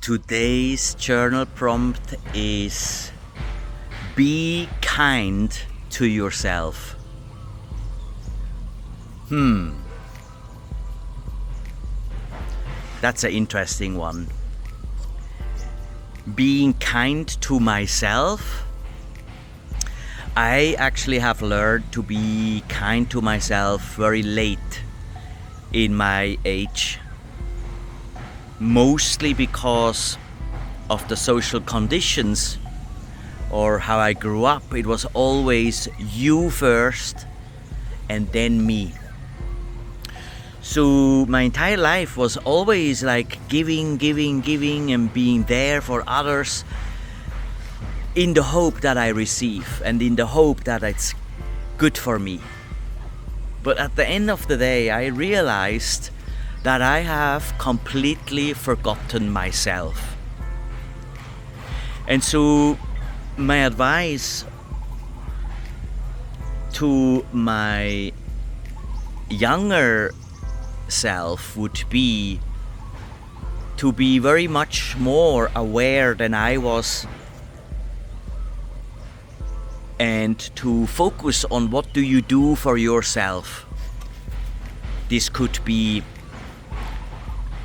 Today's journal prompt is be kind to yourself. That's an interesting one. Being kind to myself. I actually have learned to be kind to myself very late in my age. Mostly because of the social conditions or how I grew up. It was always you first and then me. So my entire life was always like giving and being there for others in the hope that I receive and in the hope that it's good for me. But at the end of the day, I realized that I have completely forgotten myself. And so my advice to my younger self would be to be very much more aware than I was and to focus on what do you do for yourself. This could be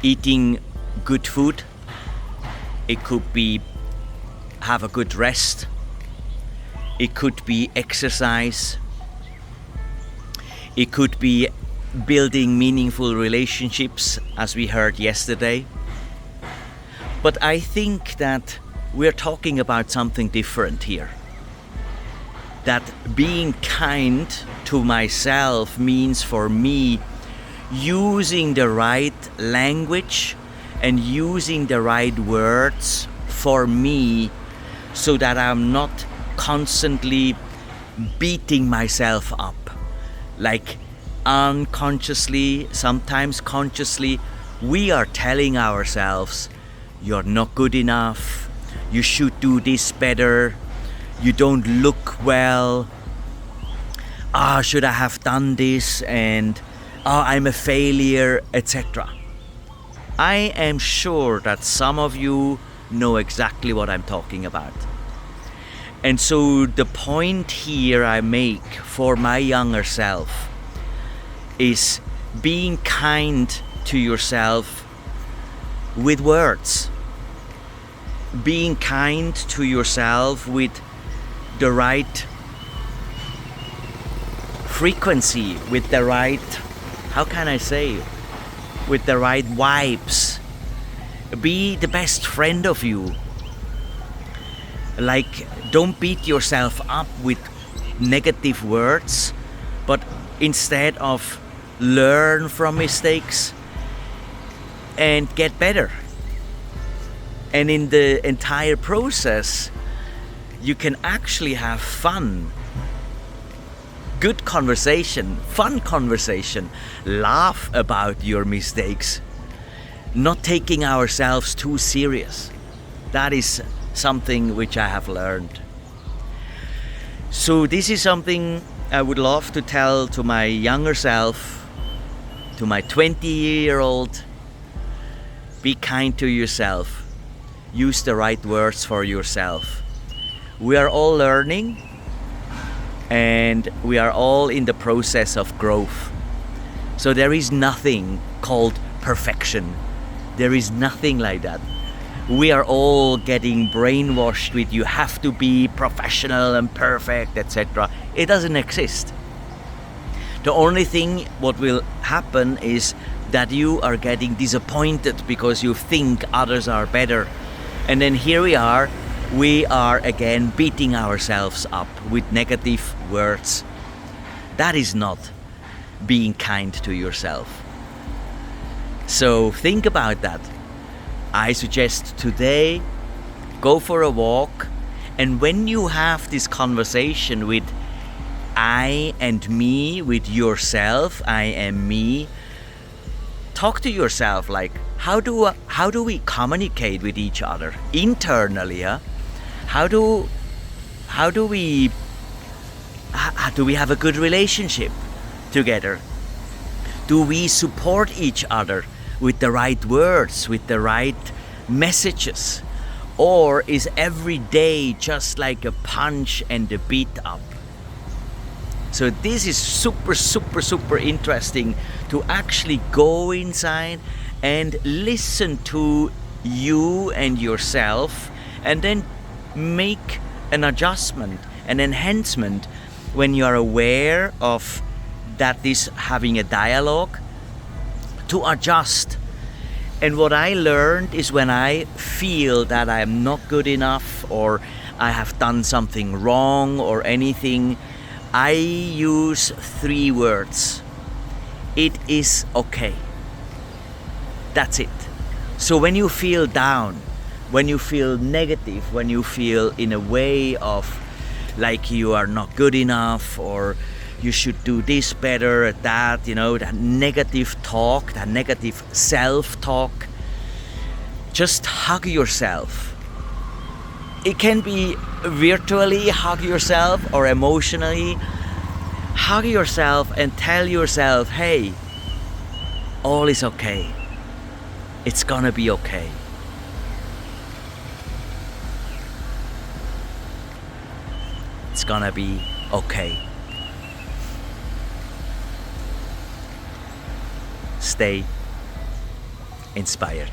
eating good food, it could be have a good rest, it could be exercise, it could be building meaningful relationships, as we heard yesterday. But I think that we're talking about something different here. That being kind to myself means for me using the right language and using the right words for me so that I'm not constantly beating myself up. Like unconsciously, sometimes consciously, we are telling ourselves, you're not good enough, you should do this better, you don't look well, should I have done this, and I'm a failure, etc. I am sure that some of you know exactly what I'm talking about. And so the point here I make for my younger self is being kind to yourself with words. Being kind to yourself with the right frequency, with the right, with the right vibes. Be the best friend of you. Like, don't beat yourself up with negative words, but instead of learn from mistakes and get better. And in the entire process, you can actually have fun. Good conversation, fun conversation, laugh about your mistakes, not taking ourselves too serious. That is something which I have learned. So this is something I would love to tell to my younger self, to my 20-year-old. Be kind to yourself. Use the right words for yourself. We are all learning, and we are all in the process of growth. So there is nothing called perfection. There is nothing like that. We are all getting brainwashed with you have to be professional and perfect, etc. It doesn't exist. The only thing what will happen is that you are getting disappointed because you think others are better. And then here we are again beating ourselves up with negative words. That is not being kind to yourself. So think about that. I suggest today, go for a walk, and when you have this conversation with I and me, with yourself, I am me, talk to yourself like, how do we communicate with each other internally? How do we have a good relationship together? Do we support each other with the right words, with the right messages? Or is every day just like a punch and a beat up? So this is super interesting to actually go inside and listen to you and yourself, and then make an adjustment, an enhancement when you are aware of that is having a dialogue, to adjust. And what I learned is when I feel that I am not good enough, or I have done something wrong or anything, I use 3 words. It is okay. That's it. So when you feel down, when you feel negative, when you feel in a way of like you are not good enough, or you should do this better at that, that negative talk, that negative self-talk, just hug yourself. It can be virtually hug yourself or emotionally. Hug yourself and tell yourself, hey, all is okay. It's gonna be okay. It's gonna be okay. Stay inspired.